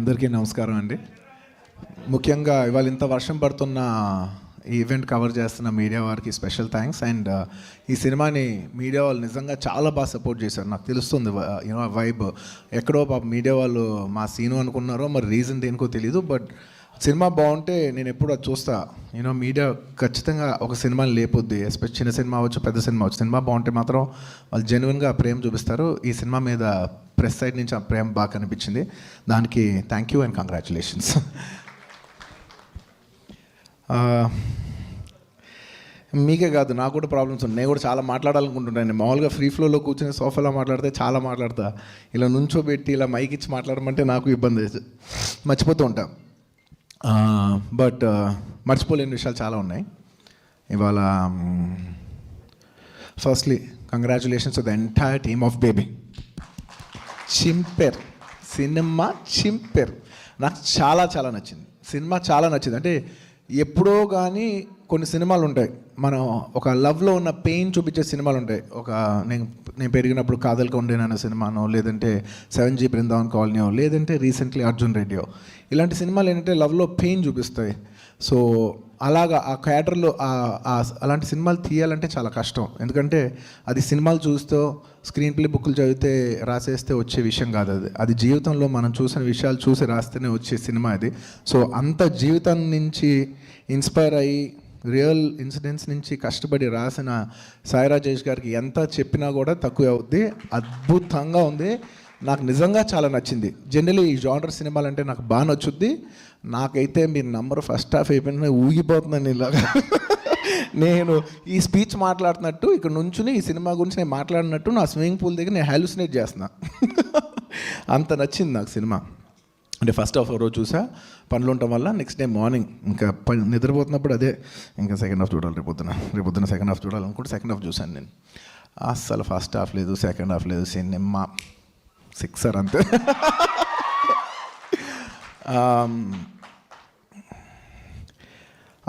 అందరికీ నమస్కారం అండి. ముఖ్యంగా ఇవాళ ఇంత వర్షం పడుతున్న ఈ ఈవెంట్ కవర్ చేస్తున్న మీడియా వారికి స్పెషల్ థ్యాంక్స్. అండ్ ఈ సినిమాని మీడియా వాళ్ళు నిజంగా చాలా బాగా సపోర్ట్ చేశారు. నాకు తెలుస్తుంది యూనో వైబ్ ఎక్కడో పాప మీడియా వాళ్ళు మా సీను అనుకున్నారో మరి రీజన్ దేనికో తెలీదు. బట్ సినిమా బాగుంటే నేను ఎప్పుడు అది చూస్తా. యూనో మీడియా ఖచ్చితంగా ఒక సినిమాని లేపొద్ది, ఎస్పెషల్ చిన్న సినిమా అవ్వచ్చు పెద్ద సినిమా అవ్వచ్చు. సినిమా బాగుంటే మాత్రం వాళ్ళు జెన్యున్గా ప్రేమ చూపిస్తారు. ఈ సినిమా మీద ప్రెస్ సైడ్ నుంచి ఆ ప్రేమ బాగా కనిపించింది. దానికి థ్యాంక్ యూ అండ్ కంగ్రాచులేషన్స్. మీకే కాదు నాకు కూడా ప్రాబ్లమ్స్ ఉన్నాయి. నేను కూడా చాలా మాట్లాడాలనుకుంటున్నాను. మామూలుగా ఫ్రీ ఫ్లోలో కూర్చొని సోఫాలో మాట్లాడితే చాలా మాట్లాడతా. ఇలా నుంచోబెట్టి ఇలా మైక్ ఇచ్చి మాట్లాడమంటే నాకు ఇబ్బంది మర్చిపోతూ ఉంటా. బట్ మర్చిపోలేని విషయాలు చాలా ఉన్నాయి ఇవాళ. Firstly congratulations to the entire team of Baby. చింపెర్ సినిమా చింపెర్ నాకు చాలా చాలా నచ్చింది. సినిమా చాలా నచ్చింది. అంటే ఎప్పుడో కానీ కొన్ని సినిమాలు ఉంటాయి, మనం ఒక లవ్లో ఉన్న పెయిన్ చూపించే సినిమాలు ఉంటాయి. నేను పెరిగినప్పుడు కాదల్ కొండేన్ అనే సినిమానో, లేదంటే 7G బృందావన్ కాలనీయో, లేదంటే రీసెంట్లీ అర్జున్ రెడ్డియో. ఇలాంటి సినిమాలు ఏంటంటే లవ్లో పెయిన్ చూపిస్తాయి. సో అలాగా ఆ క్యారెక్టర్లో అలాంటి సినిమాలు తీయాలంటే చాలా కష్టం. ఎందుకంటే అది సినిమాలు చూస్తూ స్క్రీన్ ప్లే బుక్లు చదివితే రాసేస్తే వచ్చే విషయం కాదు. అది జీవితంలో మనం చూసిన విషయాలు చూసి రాస్తేనే వచ్చే సినిమా అది. సో అంత జీవితం నుంచి ఇన్స్పైర్ అయ్యి రియల్ ఇన్సిడెంట్స్ నుంచి కష్టపడి రాసిన సాయి రాజేష్ గారికి ఎంత చెప్పినా కూడా తక్కువ అవుద్ది. అద్భుతంగా ఉంది. నాకు నిజంగా చాలా నచ్చింది. జనరలీ ఈ జానర్ సినిమాలు అంటే నాకు బాగా నచ్చుద్ది. నాకైతే మీరు నంబర్ ఫస్ట్ హాఫ్ అయిపోయినా ఊగిపోతున్నాను ఇలాగా. నేను ఈ స్పీచ్ మాట్లాడుతున్నట్టు ఇక్కడ నుంచుని ఈ సినిమా గురించి నేను మాట్లాడినట్టు నా స్విమ్మింగ్ పూల్ దగ్గర నేను హాలుసినేట్ చేస్తున్నా. అంత నచ్చింది నాకు సినిమా. అంటే ఫస్ట్ హాఫ్ రోజు చూసా, పనులు ఉండటం వల్ల నెక్స్ట్ డే మార్నింగ్ ఇంకా నిద్రపోతున్నప్పుడు అదే ఇంకా సెకండ్ హాఫ్ చూడాలి, రేపొద్దున సెకండ్ హాఫ్ చూడాలనుకుంటే సెకండ్ హాఫ్ చూశాను నేను. అస్సలు ఫస్ట్ హాఫ్ లేదు, సెకండ్ హాఫ్ లేదు, సినిమా సిక్సర్ అంతే.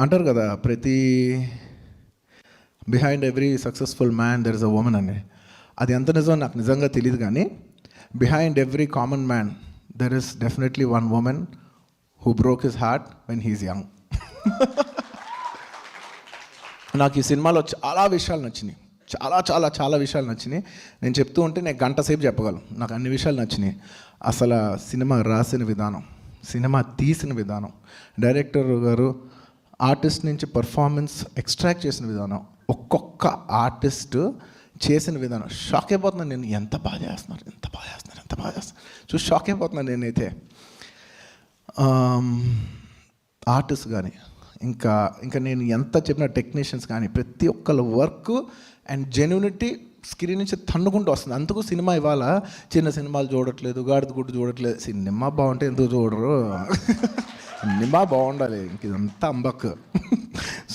అంటారు కదా ప్రతి behind every successful man there is a women అని. అది ఎంత నిజమో నాకు నిజంగా తెలియదు, కానీ behind every common man there is definitely one women who broke his heart when he's young. నాకు ఈ సినిమాలో చాలా విషయాలు నచ్చినాయి, చాలా చాలా చాలా విషయాలు నచ్చినాయి. నేను చెప్తూ ఉంటే నేను గంట సేపు చెప్పగలను. నాకు అన్ని విషయాలు నచ్చినాయి. అసలు సినిమా రాసిన విధానం, సినిమా తీసిన విధానం, డైరెక్టర్ గారు ఆర్టిస్ట్ నుంచి పర్ఫార్మెన్స్ ఎక్స్ట్రాక్ట్ చేసిన విధానం, ఒక్కొక్క ఆర్టిస్ట్ చేసిన విధానం షాక్ అయిపోతున్నాను నేను. ఎంత బాగా చేస్తున్నారు చూసి షాక్ అయిపోతున్నాను నేనైతే. ఆర్టిస్ట్ కానీ ఇంకా నేను ఎంత చెప్పిన టెక్నీషియన్స్ కానీ ప్రతి ఒక్కళ్ళ వర్క్ అండ్ జెన్యూనిటీ స్క్రీన్ నుంచి తన్నుకుంటూ వస్తుంది. అందుకు సినిమా ఇవాళ చిన్న సినిమాలు చూడట్లేదు, గాడిద గుడ్డు చూడట్లేదు. సినిమా బాగుంటే ఎందుకు చూడరు? సినిమా బాగుండాలి. ఇంక ఇదంతా అంబక్.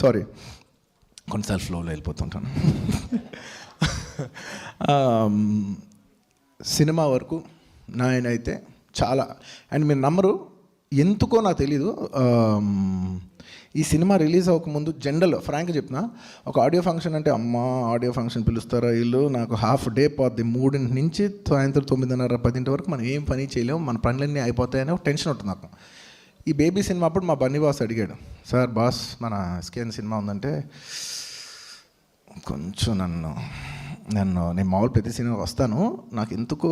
సారీ, కొన్నిసార్లు ఫ్లోలో వెళ్ళిపోతుంటాను. సినిమా వరకు నాయనైతే చాలా, అండ్ మీరు నమ్మరు, ఎందుకో నాకు తెలీదు. ఈ సినిమా రిలీజ్ అవ్వకముందు జనరల్ ఫ్రాంక్గా చెప్తున్నా, ఒక ఆడియో ఫంక్షన్ అంటే ఆడియో ఫంక్షన్ పిలుస్తారా వీళ్ళు, నాకు హాఫ్ డే పోద్ది. 3 నుంచి సాయంత్రం 9:30, 10 వరకు మనం ఏం పని చేయలేము, మన పనులన్నీ అయిపోతాయని ఒక టెన్షన్ ఉంటుంది నాకు. ఈ బేబీ సినిమా అప్పుడు మా బన్నీ బాస్ అడిగాడు, సార్ బాస్ మన ఎస్కేఎన్ సినిమా ఉందంటే కొంచెం నేను మామూలు ప్రతి సినిమా వస్తాను, నాకు ఎందుకో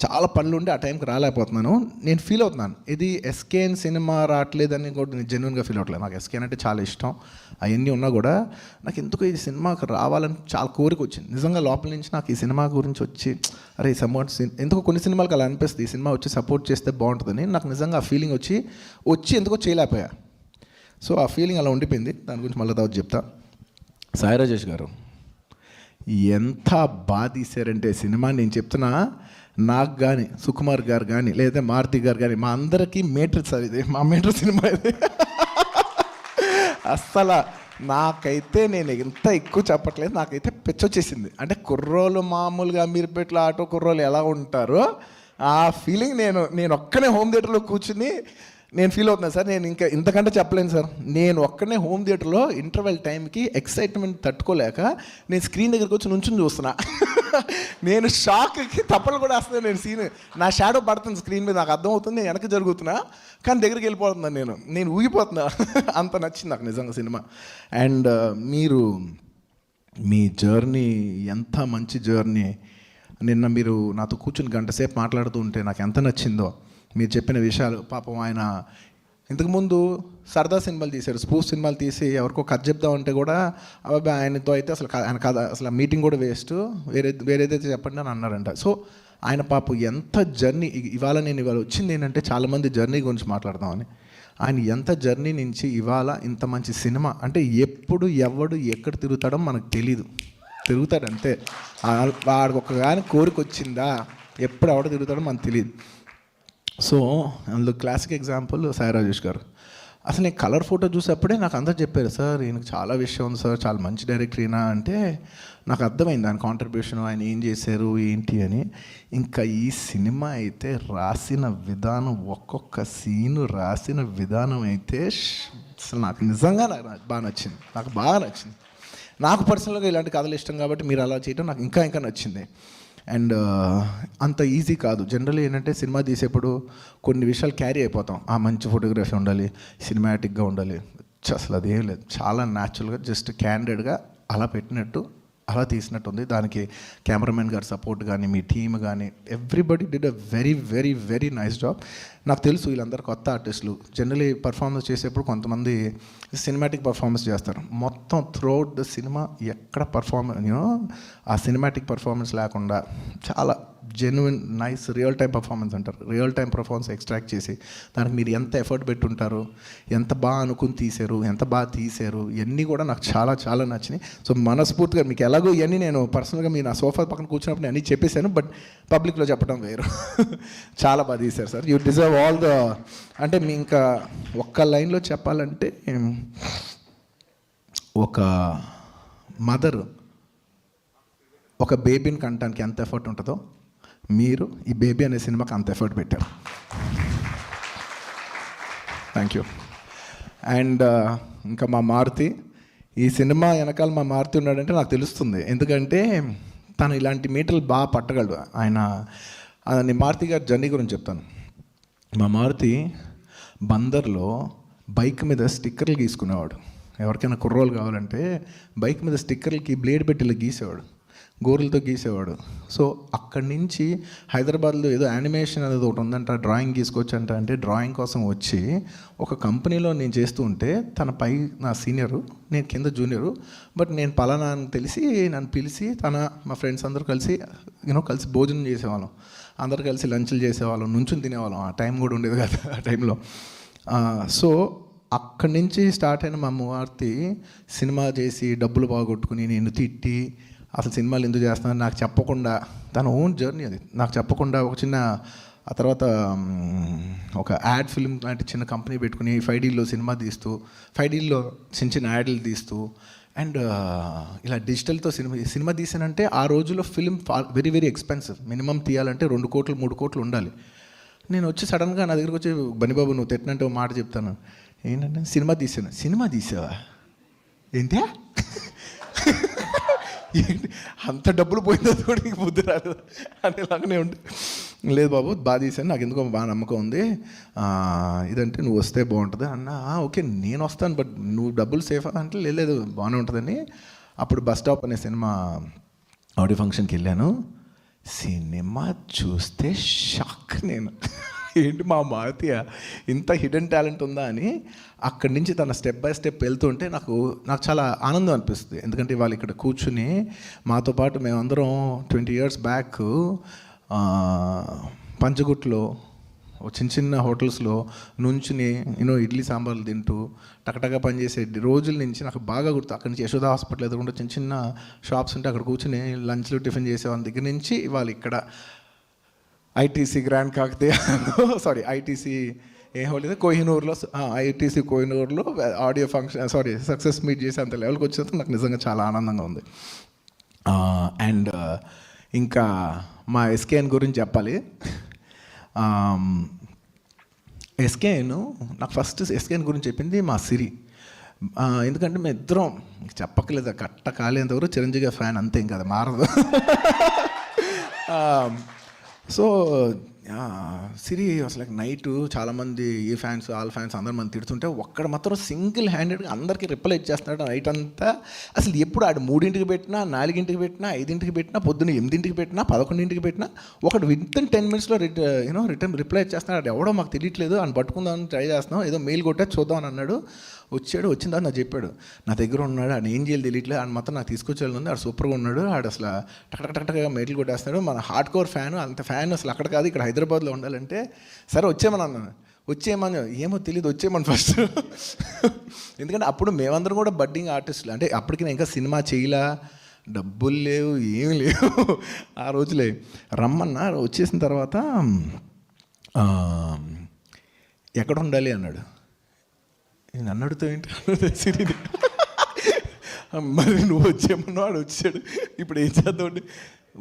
చాలా పనులు ఉండి ఆ టైంకి రాలేకపోతున్నాను, నేను ఫీల్ అవుతున్నాను. ఇది ఎస్కేఎన్ సినిమా రావట్లేదని కూడా నేను జెన్యున్గా ఫీల్ అవ్వట్లేదు. నాకు ఎస్కేఎన్ అంటే చాలా ఇష్టం. అవన్నీ ఉన్నా కూడా నాకు ఎందుకో ఈ సినిమాకి రావాలని చాలా కోరిక వచ్చింది. నిజంగా లోపల నుంచి నాకు ఈ సినిమా గురించి వచ్చి అరే సపోర్ట్, ఎందుకో కొన్ని సినిమాలకు అలా అనిపిస్తుంది, ఈ సినిమా వచ్చి సపోర్ట్ చేస్తే బాగుంటుందని. నాకు నిజంగా ఆ ఫీలింగ్ వచ్చి ఎందుకో చేయలేకపోయా. సో ఆ ఫీలింగ్ అలా ఉండిపోయింది. దాని గురించి మళ్ళీ తర్వాత చెప్తా. సాయి రాజేష్ గారు ఎంత బాగా తీశారంటే సినిమా, నేను చెప్తున్నా, నాకు కానీ సుకుమార్ గారు కానీ లేదా మారుతి గారు కానీ మా అందరికీ మేట్రిక్స్ ఇది, మా మేట్రిక్ సినిమా ఇది. అస్సలు నాకైతే నేను ఎంత ఎక్కువ చెప్పట్లేదు, నాకైతే పెచ్చొచ్చేసింది. అంటే కుర్రోలు మామూలుగా అమీర్పేటలో ఆటో కుర్రోలు ఎలా ఉంటారో ఆ ఫీలింగ్ నేను ఒక్కనే హోమ్ థియేటర్లో కూర్చుని నేను ఫీల్ అవుతున్నాను సార్. నేను ఇంకా ఇంతకంటే చెప్పలేను సార్. నేను ఒక్కనే హోమ్ థియేటర్లో ఇంటర్వెల్ టైంకి ఎక్సైట్మెంట్ తట్టుకోలేక నేను స్క్రీన్ దగ్గరికి వచ్చి నుంచుని చూస్తున్నా. నేను షాక్కి తప్పలు కూడా వస్తుంది. నేను సీన్ నా షాడో పడుతుంది స్క్రీన్ మీద, నాకు అర్థమవుతుంది, నేను వెనక్కి జరుగుతున్నా కానీ దగ్గరికి వెళ్ళిపోతున్నాను. నేను ఊగిపోతున్నా. అంత నచ్చింది నాకు నిజంగా సినిమా. అండ్ మీరు మీ జర్నీ ఎంత మంచి జర్నీ. నిన్న మీరు నాతో కూర్చుని గంట సేపు మాట్లాడుతూ ఉంటే నాకు ఎంత నచ్చిందో మీరు చెప్పిన విషయాలు. పాపం ఆయన ఇంతకుముందు సరదా సినిమాలు తీశారు, స్పూఫ్ సినిమాలు తీసి ఎవరికో కథ చెప్దామంటే కూడా అబ్బాయి ఆయనతో అయితే అసలు ఆయన కథ అసలు మీటింగ్ కూడా వేస్ట్, వేరేదైతే చెప్పండి అని అన్నారంట. సో ఆయన పాపం ఎంత జర్నీ. ఇవాళ వచ్చింది ఏంటంటే చాలామంది జర్నీ గురించి మాట్లాడదామని. ఆయన ఎంత జర్నీ నుంచి ఇవాళ ఇంత మంచి సినిమా. అంటే ఎప్పుడు ఎవడు ఎక్కడ తిరుగుతాడో మనకు తెలీదు, తిరుగుతాడు అంతే. వాడికి ఒక కానీ కోరిక వచ్చిందా ఎప్పుడు ఎవడ తిరుగుతాడో మనకు తెలియదు. సో అందులో క్లాసిక్ ఎగ్జాంపుల్ సాయి రాజేష్ గారు. అసలు నేను కలర్ ఫోటో చూసేప్పుడే నాకు అందరు చెప్పారు, సార్ ఈయనకు చాలా విషయం ఉంది సార్, చాలా మంచి డైరెక్టర్ ఈయన అంటే నాకు అర్థమైంది ఆయన కాంట్రిబ్యూషన్, ఆయన ఏం చేశారు ఏంటి అని. ఇంకా ఈ సినిమా అయితే రాసిన విధానం, ఒక్కొక్క సీను రాసిన విధానం అయితే అసలు నాకు నిజంగా నాకు బాగా నచ్చింది. నాకు బాగా నచ్చింది. నాకు పర్సనల్గా ఇలాంటి కథలు ఇష్టం కాబట్టి మీరు అలా చేయడం నాకు ఇంకా ఇంకా నచ్చింది. అండ్ అంత ఈజీ కాదు. జనరల్లీ ఏంటంటే సినిమా తీసేప్పుడు కొన్ని విషయాలు క్యారీ అయిపోతాం. మంచి ఫోటోగ్రఫీ ఉండాలి, సినిమాటిక్గా ఉండాలి. అసలు అదేం లేదు, చాలా న్యాచురల్గా జస్ట్ క్యాండెడ్గా అలా పెట్టినట్టు అలా తీసినట్టు ఉంది. దానికి కెమెరామెన్ గారి సపోర్ట్ కానీ మీ టీమ్ కానీ everybody did a very very very nice job. నాకు తెలుసు వీళ్ళందరూ కొత్త ఆర్టిస్టులు. జనరలీ పర్ఫార్మెన్స్ చేసేప్పుడు కొంతమంది సినిమాటిక్ పర్ఫార్మెన్స్ చేస్తారు. మొత్తం త్రూఅవుట్ ద సినిమా ఎక్కడ ఆ సినిమాటిక్ పర్ఫార్మెన్స్ లేకుండా చాలా genuine nice real time performance అంటారు, రియల్ టైం పర్ఫార్మెన్స్ ఎక్స్ట్రాక్ట్ చేసి దానికి మీరు ఎంత ఎఫర్ట్ పెట్టుంటారు, ఎంత బాగా అనుకుని తీశారు, ఎంత బాగా తీశారు, ఇవన్నీ కూడా నాకు చాలా చాలా నచ్చినాయి. సో మనస్ఫూర్తిగా మీకు ఎలాగో ఇవన్నీ నేను పర్సనల్గా మీ నా సోఫా పక్కన కూర్చున్నప్పుడు అన్నీ చెప్పేశాను, బట్ పబ్లిక్లో చెప్పడం వేరు. చాలా బాగా తీశారు sir. You deserve all the. అంటే మీ ఇంకా ఒక్క లైన్లో చెప్పాలంటే, ఒక మదర్ ఒక బేబీని కనడానికి ఎంత ఎఫర్ట్ ఉంటుందో మీరు ఈ బేబీ అనే సినిమాకి అంత ఎఫర్ట్ పెట్టారు. Thank you. అండ్ ఇంకా మా మారుతి, ఈ సినిమా వెనకాల మా మారుతి ఉన్నాడంటే నాకు తెలుస్తుంది. ఎందుకంటే తను ఇలాంటి మీటర్లు బాగా పట్టగలడు. నేను మారుతి గారి జర్నీ గురించి చెప్తాను. మా మారుతి బందర్లో బైక్ మీద స్టిక్కర్లు గీసుకునేవాడు. ఎవరికైనా కుర్రోలు కావాలంటే బైక్ మీద స్టిక్కర్లకి బ్లేడ్ పెట్టి ఇలా గీసేవాడు, గోర్లతో గీసేవాడు. సో అక్కడి నుంచి హైదరాబాద్లో ఏదో యానిమేషన్ అనేది ఒకటి ఉందంట, డ్రాయింగ్ గీసుకోవచ్చంట. అంటే డ్రాయింగ్ కోసం వచ్చి ఒక కంపెనీలో నేను చేస్తూ ఉంటే తన పై నా సీనియరు, నేను కింద జూనియరు. బట్ నేను పలానా అని తెలిసి నన్ను పిలిచి మా ఫ్రెండ్స్ అందరూ కలిసి కలిసి భోజనం చేసేవాళ్ళం, అందరు కలిసి లంచ్లు చేసేవాళ్ళం, నుంచుని తినేవాళ్ళం. ఆ టైం కూడా ఉండేది కదా ఆ టైంలో. సో అక్కడి నుంచి స్టార్ట్ అయిన మా మారుతి సినిమా చేసి డబ్బులు బాగొట్టుకుని నేను తిట్టి అసలు సినిమాలు ఎందుకు చేస్తున్నాను నాకు చెప్పకుండా, తన ఓన్ జర్నీ అది నాకు చెప్పకుండా ఒక చిన్న, ఆ తర్వాత ఒక యాడ్ ఫిల్మ్ లాంటి చిన్న కంపెనీ పెట్టుకుని 5Dలో సినిమా తీస్తూ 5Dలో చిన్న చిన్న యాడ్లు తీస్తూ అండ్ ఇలా డిజిటల్తో సినిమా తీసానంటే ఆ రోజుల్లో film very very expensive. Minimum తీయాలంటే 2 కోట్లు 3 కోట్లు ఉండాలి. నేను వచ్చి సడన్గా నా దగ్గరకు వచ్చి బనిబాబు నువ్వు తిట్టినంటే ఒక మాట చెప్తాను, ఏంటంటే సినిమా తీసాను. సినిమా తీసావా ఏంటి? అంత డబ్బులు పోయిందో కూడా నీకు బుద్ధి రాదు అనేలాగానే ఉంటే, లేదు బాబు బాగా తీసాను, నాకు ఎందుకో బాగా నమ్మకం ఉంది, ఇదంటే నువ్వు వస్తే బాగుంటుంది అన్న. ఓకే నేను వస్తాను, బట్ నువ్వు డబ్బులు సేఫ్ అంటే లేదు బాగానే ఉంటుందని. అప్పుడు బస్ స్టాప్ అనే సినిమా ఆడియో ఫంక్షన్కి వెళ్ళాను. సినిమా చూస్తే షాక్. నేను ఏంటి మా మారుతి ఇంత హిడెన్ టాలెంట్ ఉందా అని. అక్కడి నుంచి తన స్టెప్ బై స్టెప్ వెళ్తుంటే నాకు చాలా ఆనందం అనిపిస్తుంది. ఎందుకంటే వాళ్ళు ఇక్కడ కూర్చుని మాతో పాటు మేమందరం 20 years బ్యాక్ పంచగుట్లో చిన్న చిన్న హోటల్స్లో నుంచుని ఇడ్లీ సాంబార్లు తింటూ టకటగా పనిచేసే రోజుల నుంచి నాకు బాగా గుర్తు. అక్కడి నుంచి యశోద హాస్పిటల్ ఎదురుకుండా చిన్న చిన్న షాప్స్ ఉంటే అక్కడ కూర్చుని లంచ్లు టిఫిన్ చేసేవాళ్ళ దగ్గర నుంచి ఇవాళ ఇక్కడ ఐటీసీ గ్రాండ్ కాకతీయ ఐటీసీ కోహినూర్లో ఐటీసీ కోహినూర్లో ఆడియో ఫంక్షన్ సక్సెస్ మీట్ చేసి అంత లెవెల్కి వచ్చేందుకు నాకు నిజంగా చాలా ఆనందంగా ఉంది. అండ్ ఇంకా మా ఎస్కేఎన్ గురించి చెప్పాలి. ఎస్కేఎన్ నాకు ఫస్ట్ ఎస్కేఎన్ గురించి చెప్పింది మా సిరి. ఎందుకంటే మేము ఇద్దరం చెప్పక్కలేదు, కట్ట కాలేంతవరకు చిరంజీవి ఫ్యాన్ అంతే, ఇంకా అది మారదు. సో సిరి అసలు నైట్ చాలామంది ఈ ఫ్యాన్స్ ఆల్ ఫ్యాన్స్ అందరు మంది తిడుతుంటే ఒక్కడ మాత్రం సింగిల్ హ్యాండెడ్గా అందరికీ రిప్లై ఇచ్చేస్తున్నాడు నైట్ అంతా. అసలు ఎప్పుడు ఆడు 3ంటికి పెట్టినా, 4ంటికి పెట్టినా, 5ంటికి పెట్టినా, పొద్దున్న 8ంటికి పెట్టినా, 11ంటికి పెట్టినా ఒకటి వితిన్ 10 minutesలో రిటర్న్ రిప్లై ఇచ్చేస్తున్నాడు. అది ఎవడో మాకు తెలియట్లేదు, అని పట్టుకుందామని ట్రై చేస్తున్నాం, ఏదో మెయిల్ కొట్టా చూద్దాం అని అన్నాడు. వచ్చిన తర్వాత నాకు చెప్పాడు, నా దగ్గర ఉన్నాడు, ఆయన ఏం చేయాలి తెలియట్లేదు, ఆయన మొత్తం నాకు తీసుకొచ్చేది, ఆడు సూపర్గా ఉన్నాడు, ఆడు అసలు టక్టక్గా మెయిల్ కొట్టేస్తున్నాడు, మన హార్డ్ కోర్ ఫ్యాన్, అంత ఫ్యాన్ అసలు అక్కడ కాదు ఇక్కడ హైదరాబాద్లో ఉండాలంటే సరే వచ్చేయమని అన్నాను. వచ్చేయమని ఏమో తెలియదు, వచ్చేయమని ఫస్ట్. ఎందుకంటే అప్పుడు మేమందరం కూడా బడ్డింగ్ ఆర్టిస్టులు, అంటే అప్పటికి నేను ఇంకా సినిమా చేయలా, డబ్బులు లేవు, ఏమి లేవు ఆ రోజులే. రమ్మన్నా వచ్చేసిన తర్వాత ఎక్కడ ఉండాలి అన్నాడు. నేను అన్నడుతో ఏంటి సిరిని, మరి నువ్వు వచ్చేమన్నా వాడు వచ్చాడు, ఇప్పుడు ఏం చేద్దామండి,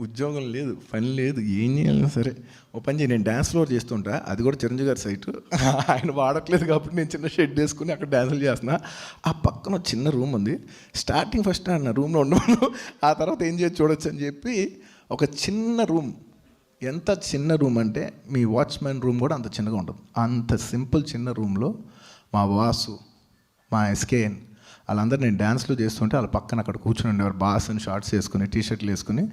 ఉద్యోగం లేదు, పని లేదు, ఏం చేయాలి, సరే ఓ పని చేయి, నేను డ్యాన్స్ ఫ్లోర్ చేస్తుంటా, అది కూడా చిరంజీవి గారి సైటు, ఆయన వాడట్లేదు కాబట్టి నేను చిన్న షెడ్ వేసుకుని అక్కడ డ్యాన్సులు చేస్తున్నా, ఆ పక్కన చిన్న రూమ్ ఉంది, స్టార్టింగ్ ఫస్ట్ అన్న రూమ్లో ఉండమను, ఆ తర్వాత ఏం చేయొచ్చు చూడొచ్చు అని చెప్పి ఒక చిన్న రూమ్, ఎంత చిన్న రూమ్ అంటే మీ వాచ్మెన్ రూమ్ కూడా అంత చిన్నగా ఉంటుంది, అంత సింపుల్ చిన్న రూమ్లో మా వాసు, మా ఎస్కేఎన్ వాళ్ళందరూ నేను డ్యాన్స్లు చేస్తుంటే వాళ్ళ పక్కన అక్కడ కూర్చుని ఉండేవారు, బాస్ అని షార్ట్స్ వేసుకుని టీషర్ట్లు వేసుకుని.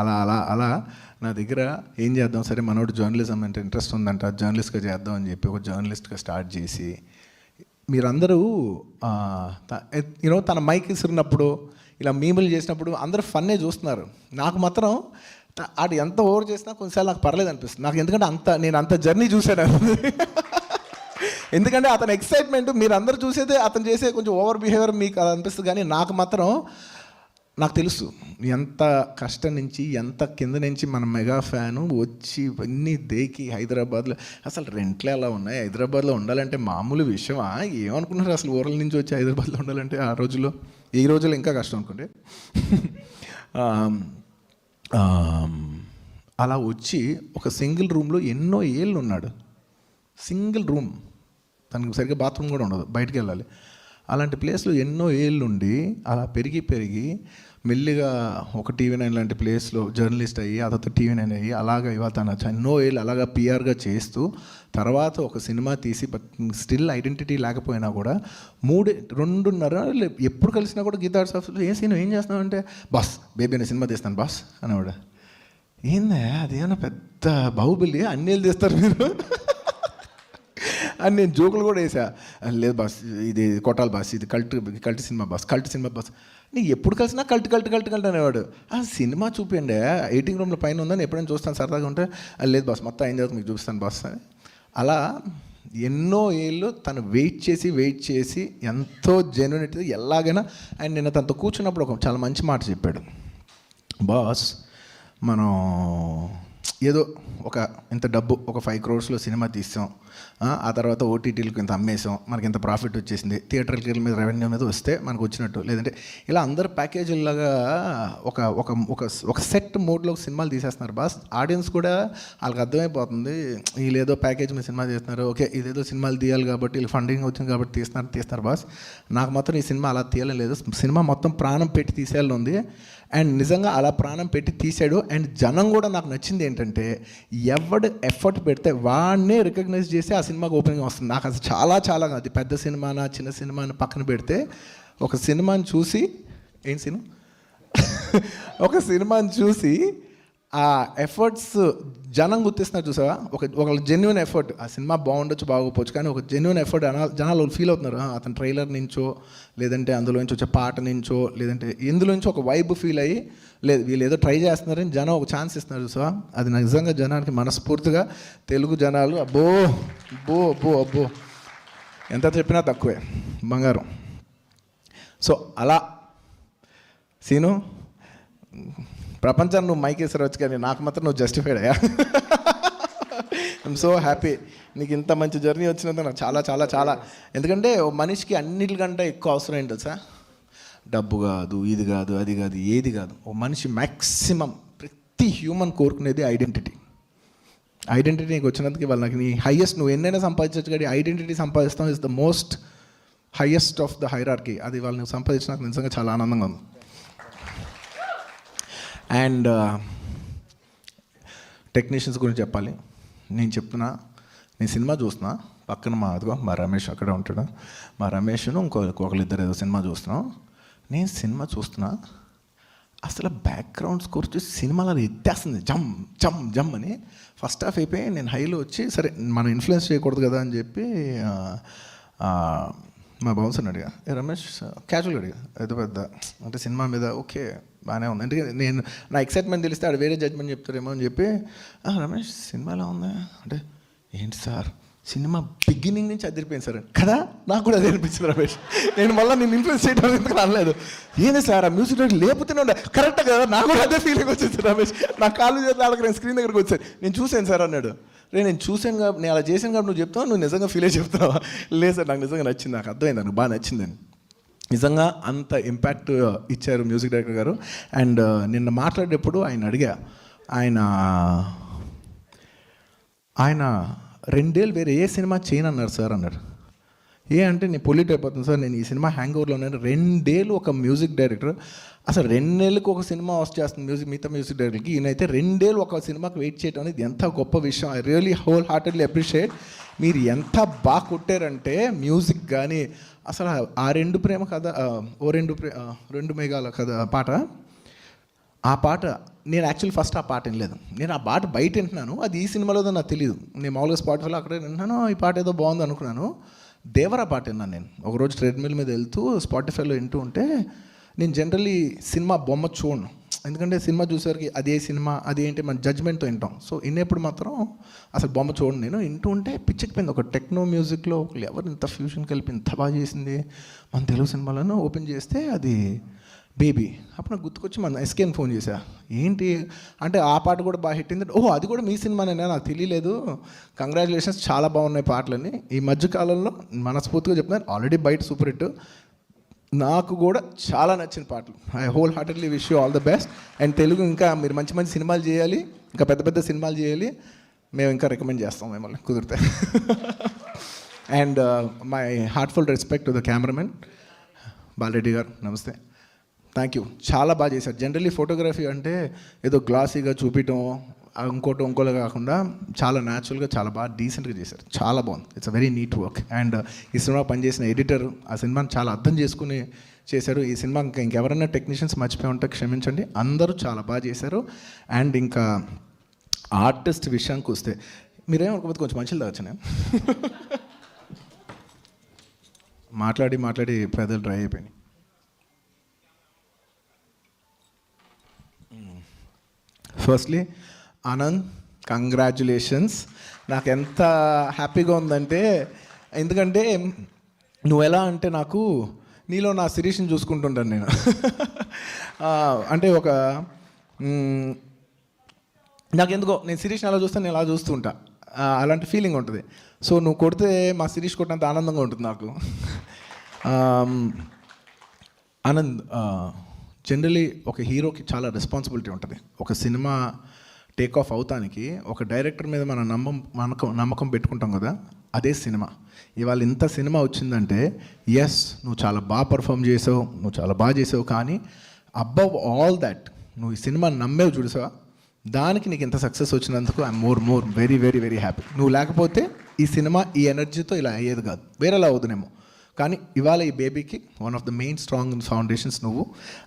అలా నా దగ్గర ఏం చేద్దాం, సరే మనోడు జర్నలిజం అంటే ఇంట్రెస్ట్ ఉందంట, జర్నలిస్ట్గా చేద్దాం అని చెప్పి ఒక జర్నలిస్ట్గా స్టార్ట్ చేసి, మీరందరూ తన మైక్ ఇసిరినప్పుడు ఇలా మీములు చేసినప్పుడు అందరూ ఫన్నే చూస్తున్నారు, నాకు మాత్రం ఆడు ఎంత ఓవర్ చేసినా కొన్నిసార్లు నాకు పర్లేదు అనిపిస్తుంది నాకు, ఎందుకంటే నేను అంత జర్నీ చూశాను. ఎందుకంటే అతని ఎక్సైట్మెంట్ మీరు అందరూ చూసేదే, అతను చేసే కొంచెం ఓవర్ బిహేవియర్ మీకు అది అనిపిస్తుంది, కానీ నాకు మాత్రం నాకు తెలుసు ఎంత కష్టం నుంచి, ఎంత కింద నుంచి మన మెగా ఫ్యాను వచ్చి ఇవన్నీ దేకి హైదరాబాద్లో, అసలు రెంట్లు ఎలా ఉన్నాయి, హైదరాబాద్లో ఉండాలంటే మామూలు విషయమా, ఏమనుకున్నారు అసలు ఊర్ల నుంచి వచ్చి హైదరాబాద్లో ఉండాలంటే ఆ రోజుల్లో, ఈ రోజుల్లో ఇంకా కష్టం అనుకోండి. అలా వచ్చి ఒక సింగిల్ రూమ్లో ఎన్నో ఏళ్ళు ఉన్నాడు, సింగిల్ రూమ్, తనకు సరిగ్గా బాత్రూమ్ కూడా ఉండదు, బయటికి వెళ్ళాలి, అలాంటి ప్లేస్లో ఎన్నో ఏళ్ళు ఉండి అలా పెరిగి మెల్లిగా ఒక TV9 లాంటి ప్లేస్లో జర్నలిస్ట్ అయ్యి, ఆ తర్వాత TV9 అయ్యి, అలాగా ఇవాళ తన ఎన్నో ఏళ్ళు అలాగా పిఆర్గా చేస్తూ, తర్వాత ఒక సినిమా తీసి, బట్ స్టిల్ ఐడెంటిటీ లేకపోయినా కూడా 2.5 ఎప్పుడు కలిసినా కూడా గీతా ఆర్ట్స్ ఆఫీస్లో ఏం చేస్తున్నావు అంటే, బాస్ బేబీ అనే సినిమా తీస్తాను బాస్ అనేవాడు. ఏందా అదేమన్నా పెద్ద బాహుబలి, అన్నేళ్ళు తీస్తారు మీరు అని నేను జోకులు కూడా వేసా, లేదు బాస్ ఇది కొట్టాలి బాస్, ఇది కల్ట్ సినిమా బాస్, నీకు ఎప్పుడు కలిసినా కల్ట్ అనేవాడు. ఆ సినిమా చూపించండి, ఎడిటింగ్ రూమ్లో పైన ఉందని ఎప్పుడైనా చూస్తాను సరదాగా ఉంటే, లేదు బాస్ మొత్తం అయిన తర్వాత మీకు చూపిస్తాను బాస్ అని. అలా ఎన్నో ఏళ్ళు తను వెయిట్ చేసి ఎంతో జెన్యూనిటీ ఎలాగైనా. అండ్ నిన్న తనతో కూర్చున్నప్పుడు ఒక చాలా మంచి మాట చెప్పాడు, బాస్ మనం ఏదో ఇంత డబ్బు ఒక 5 crores సినిమా తీస్తాం, ఆ తర్వాత ఓటీటీలకు ఇంత అమ్మేసాం, మనకి ఇంత ప్రాఫిట్ వచ్చేసింది, థియేటర్కి మీద రెవెన్యూ మీద వస్తే మనకు వచ్చినట్టు, లేదంటే ఇలా అందరు ప్యాకేజీలాగా ఒక సెట్ మోడ్లో సినిమాలు తీసేస్తున్నారు బాస్. ఆడియన్స్ కూడా వాళ్ళకి అర్థమైపోతుంది, వీళ్ళేదో ప్యాకేజ్ మీద సినిమా తీస్తున్నారు, ఓకే ఇదేదో సినిమాలు తీయాలి కాబట్టి వీళ్ళు ఫండింగ్ వచ్చింది కాబట్టి తీస్తున్నారు బాస్. నాకు మాత్రం ఈ సినిమా అలా తీయలేదు, సినిమా మొత్తం ప్రాణం పెట్టి తీసేయాలని ఉంది. అండ్ నిజంగా అలా ప్రాణం పెట్టి తీసాడు. అండ్ జనం కూడా నాకు నచ్చింది ఏంటంటే, ఎవడు ఎఫర్ట్ పెడితే వాడినే రికగ్నైజ్ చేసి ఆ సినిమాకి ఓపెనింగ్ వస్తుంది. నాకు అది చాలా అది పెద్ద సినిమానా చిన్న సినిమాని పక్కన పెడితే, ఒక సినిమాని చూసి ఒక సినిమాని చూసి ఆ ఎఫర్ట్స్ జనం గుర్తిస్తున్నారు చూసావా, ఒక జెన్యున్ ఎఫర్ట్. ఆ సినిమా బాగుండొచ్చు బాగోపోవచ్చు, కానీ ఒక జెన్యున్ ఎఫర్ట్ జనాలు ఫీల్ అవుతున్నారు. అతను ట్రైలర్ నుంచో, లేదంటే అందులోంచి వచ్చే పాట నుంచో, లేదంటే ఇందులోంచి ఒక వైబ్ ఫీల్ అయ్యి, లేదు వీళ్ళు ఏదో ట్రై చేస్తున్నారని జనం ఒక ఛాన్స్ ఇస్తున్నారు చూసావా. అది నిజంగా జనానికి మనస్ఫూర్తిగా తెలుగు జనాలు అబ్బో ఎంత చెప్పినా తక్కువే, బంగారం. సో అలా సీను, ప్రపంచాన్ని నువ్వు మైకేసరవచ్చు, కానీ నాకు మాత్రం నువ్వు జస్టిఫైడ్ అయ్యా. ఐఎమ్ సో హ్యాపీ నీకు ఇంత మంచి జర్నీ వచ్చినందుకు. నాకు చాలా ఎందుకంటే మనిషికి అన్నిటికంటే ఎక్కువ అవసరం ఏంటో తెలుసా, డబ్బు కాదు, ఇది కాదు, అది కాదు, ఏది కాదు. ఓ మనిషి మ్యాక్సిమం ప్రతి హ్యూమన్ కోరుకునేది ఐడెంటిటీ. ఐడెంటిటీకి వచ్చినందుకు ఇవాళ నాకు నీ హైయెస్ట్, నువ్వు ఎన్నైనా సంపాదించవచ్చు కానీ ఐడెంటిటీ సంపాదిస్తాం is the most highest of the hierarchy. అది వాళ్ళు నువ్వు సంపాదించిన నాకు నిజంగా చాలా ఆనందంగా ఉంది. అండ్ టెక్నీషియన్స్ గురించి చెప్పాలి. నేను చెప్తున్నా, నేను సినిమా చూస్తున్నా, పక్కన మా రమేష్ అక్కడ ఉంటాడు, మా రమేష్ను ఒకళ్ళిద్దరు ఏదో సినిమా చూస్తున్నాం. నేను సినిమా చూస్తున్నా, అసలు బ్యాక్గ్రౌండ్ స్కోర్ చూసి సినిమాలో ఎత్తేస్తుంది, జమ్ జమ్ జమ్ అని. ఫస్ట్ హాఫ్ అయిపోయి నేను హైలో వచ్చి, సరే మనం ఇన్ఫ్లుయెన్స్ చేయకూడదు కదా అని చెప్పి మా బౌన్సర్ని అడిగా, రమేష్ క్యాజువల్గా అడిగా, ఏదో పెద్ద అంటే సినిమా మీద ఓకే బాగానే ఉంది అంటే నేను నా ఎక్సైట్మెంట్ తెలిస్తే ఆడు వేరే జడ్జ్మెంట్ చెప్తారేమో అని చెప్పి, రమేష్ సినిమా ఎలా ఉంది అంటే, ఏంటి సార్ సినిమా బిగినింగ్ నుంచి అదిరిపోయింది సార్ కదా. నాకు కూడా అదే అనిపించింది రమేష్. నేను మళ్ళీ నేను ఇన్ఫ్లుయెన్స్ చేయడం ఎందుకు అనలేదు. ఏంది సార్ ఆ మ్యూజిక్ డైరెక్టర్ లేపుతూనే ఉండే, కరెక్ట్ కదా, నాకు కూడా అదే ఫీలింగ్ వచ్చింది రమేష్. నా కాళ్ళు చేతులు ఆడక నేను స్క్రీన్ దగ్గరికి వచ్చాను, నేను చూశాను సార్ అన్నాడు. నేను చూశాను కాబట్టి, నేను అలా చేశాను కాబట్టి నువ్వు చెప్తావు, నువ్వు నిజంగా ఫీల్ అయ్యి చెప్తున్నావా? లేదు సార్ నాకు నిజంగా నచ్చింది, నాకు అర్థమైంది, నాకు బాగా నచ్చిందని. నిజంగా అంత ఇంపాక్ట్ ఇచ్చారు మ్యూజిక్ డైరెక్టర్ గారు. అండ్ నిన్న మాట్లాడేటప్పుడు ఆయన అడిగా, ఆయన 2 ఏళ్ళు వేరే ఏ సినిమా చేయను అన్నారు సార్ అన్నారు. అంటే నేను పొల్యూట్ అయిపోతుంది సార్, నేను ఈ సినిమా హ్యాంగ్ ఓవర్లో ఉన్నాను. 2 ఏళ్ళు ఒక మ్యూజిక్ డైరెక్టర్, అసలు 2 నెలలకు ఒక సినిమా చేస్తుంది మిగతా మ్యూజిక్ డైరెక్టర్కి, ఈయనైతే 2 ఏళ్ళు ఒక సినిమాకి వెయిట్ చేయడం అనేది ఎంత గొప్ప విషయం. I really whole heartedly appreciate. మీరు ఎంత బాగా కొట్టారంటే మ్యూజిక్ కానీ, అసలు ఆ 2 ప్రేమ కథ, రెండు మేఘాల కథ పాట, ఆ పాట నేను యాక్చువల్లీ ఫస్ట్ ఆ పాట వినలేదు. నేను ఆ పాట బయట వింటున్నాను, అది ఈ సినిమాలో నాకు తెలియదు. నేను మామూలుగా స్పాటిఫైలో అక్కడే వింటున్నాను, ఈ పాట ఏదో బాగుంది అనుకున్నాను. దేవరా పాట విన్నాను నేను ఒకరోజు ట్రెడ్మిల్ మీద వెళ్తూ స్పాటిఫైలో వింటూ ఉంటే. నేను జనరల్లీ సినిమా బొమ్మ చూడను, ఎందుకంటే సినిమా చూసేసరికి అదే సినిమా అది ఏంటి మన జడ్జ్మెంట్తో వింటాం. సో వినేప్పుడు మాత్రం అసలు బొమ్మ చూడండి. నేను వింటూ ఉంటే పిచ్చెక్కిపోయింది. ఒక టెక్నో మ్యూజిక్లో ఎవరు ఇంత ఫ్యూజన్ కలిపి ఇంత బాగా చేసింది మన తెలుగు సినిమాలను ఓపెన్ చేస్తే అది బేబీ. అప్పుడు నాకు గుర్తుకొచ్చి మన ఎస్కేని ఫోన్ చేశా, ఏంటి అంటే ఆ పాట కూడా బాగా హిట్ అయింది. అది కూడా మీ సినిమానేనా, నాకు తెలియలేదు, కంగ్రాచులేషన్స్, చాలా బాగున్నాయి పాటలని. ఈ మధ్యకాలంలో మనస్ఫూర్తిగా చెప్తున్నాను, ఆల్రెడీ బయట సూపర్ హిట్, నాకు కూడా చాలా నచ్చిన పాటలు. I whole heartedly wish you all the best. And Telugu ఇంకా మీరు మంచి మంచి సినిమాలు చేయాలి, ఇంకా పెద్ద పెద్ద సినిమాలు చేయాలి, మేము ఇంకా రికమెండ్ చేస్తాం మిమ్మల్ని కుదిరితే. And my heartful respect to the cameraman Bala Reddy గారు, నమస్తే, థ్యాంక్ యూ, చాలా బాగా చేశారు. జనరల్లీ ఫోటోగ్రఫీ అంటే ఏదో గ్లాసీగా చూపించడం ఇంకోలా కాకుండా చాలా న్యాచురల్గా చాలా బాగా డీసెంట్గా చేశారు, చాలా బాగుంది. It's a very neat work. And ఈ సినిమా పనిచేసిన ఎడిటర్ ఆ సినిమాని చాలా అర్థం చేసుకుని చేశారు. ఈ సినిమా ఇంకెవరైనా టెక్నీషియన్స్ మర్చిపోయి ఉంటే క్షమించండి, అందరూ చాలా బాగా చేశారు. అండ్ ఇంకా ఆర్టిస్ట్ విషయానికి వస్తే మీరేమనుకోకపోతే కొంచెం మంచిది తాగచ్చు. నేను మాట్లాడి పెదలు డ్రై అయిపోయినాయి. Firstly Anand, congratulations. నాకు ఎంత హ్యాపీగా ఉందంటే, ఎందుకంటే నువ్వు ఎలా అంటే నాకు నీలో నా శిరీష్ని చూసుకుంటుంటాను నేను. అంటే ఒక నాకెందుకో నేను శిరీష్ని అలా చూస్తాను, నేను అలా చూస్తుంటా, అలాంటి ఫీలింగ్ ఉంటుంది. సో నువ్వు కొడితే మా శిరీష్ కొట్టినంత ఆనందంగా ఉంటుంది నాకు. ఆనంద్, జనరలీ ఒక హీరోకి చాలా రెస్పాన్సిబిలిటీ ఉంటుంది. ఒక సినిమా టేక్ ఆఫ్ అవుతానికి ఒక డైరెక్టర్ మీద మనం నమ్మకం పెట్టుకుంటాం కదా, అదే సినిమా. ఇవాళ ఇంత సినిమా వచ్చిందంటే ఎస్ నువ్వు చాలా బాగా పర్ఫామ్ చేసావు, నువ్వు చాలా బాగా చేసావు, కానీ అబవ్ ఆల్ దట్ నువ్వు ఈ సినిమా నమ్మేవు చూసావా, దానికి నీకు ఇంత సక్సెస్ వచ్చినందుకు I'm more very very very happy. నువ్వు లేకపోతే ఈ సినిమా ఈ ఎనర్జీతో ఇలా అయ్యేది కాదు, వేరేలా అవుతుందేమో. కానీ ఇవాళ ఈ బేబీకి one of the main strong foundations నువ్వు.